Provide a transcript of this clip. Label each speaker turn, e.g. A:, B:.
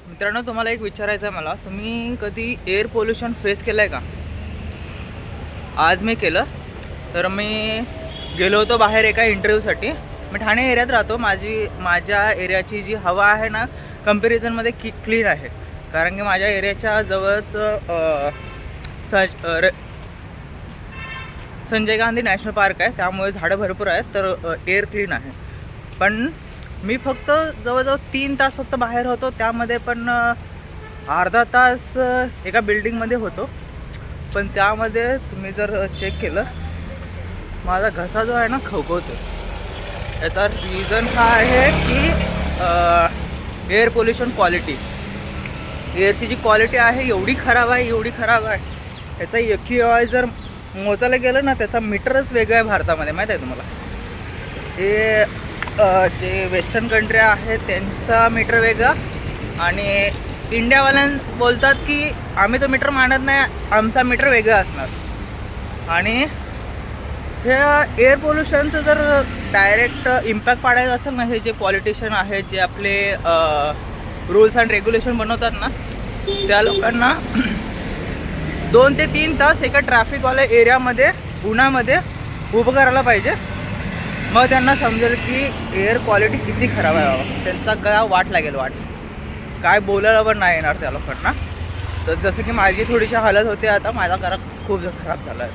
A: मित्रांनो, तुम्हाला एक विचारायचं आहे मला, तुम्ही कधी एअर पोल्युशन फेस केलं आहे का? आज मी केलं. तर मी गेलो होतो बाहेर एका इंटरव्ह्यूसाठी. मी ठाणे एरियात राहतो. माझ्या एरियाची जी हवा आहे ना, कंपॅरिझनमध्ये क्लीन आहे. कारण की माझ्या एरियाच्या जवळच संजय गांधी नॅशनल पार्क आहे, त्यामुळे झाडं भरपूर आहेत, तर एअर क्लीन आहे. पण मी फक्त जवळजवळ 3 तास फक्त बाहेर होतो. त्यामध्ये पण अर्धा तास एका बिल्डिंगमध्ये होतो. पण त्यामध्ये तुम्ही जर चेक केलं, माझा घसा जो आहे ना खवखवतो. याचा रिझन हा आहे की एअर पोल्युशन क्वालिटी. एअरची जी क्वालिटी आहे एवढी खराब आहे, एवढी खराब आहे. याचा AQI जर मोजायला गेलं ना, त्याचा मीटरच वेगळा आहे भारतामध्ये. माहीत आहे तुम्हाला? हे जे वेस्टर्न कंट्री आहेत त्यांचा मीटर वेगळा, आणि इंडियावाल्यां बोलतात की आम्ही तो मीटर मानत नाही, आमचा मीटर वेगळा असणार. आणि हे एअर पोल्युशनचं जर डायरेक्ट इम्पॅक्ट पाडायचं असेल ना, हे जे पॉलिटिशियन आहेत, जे आपले रूल्स अँड रेग्युलेशन बनवतात ना, त्या लोकांना 2 ते 3 तास एका ट्रॅफिकवाल्या एरियामध्ये उन्हामध्ये उभं करायला पाहिजे. मग त्यांना समजेल की एअर क्वालिटी किती खराब आहे बाबा. त्यांचा गळा वाट लागेल, वाट. काय बोलायला पण नाही येणार त्या लोकांना. तर जसं की माझी थोडीशी हालत होते आता, माझा गळा खूप खराब झाला आहे.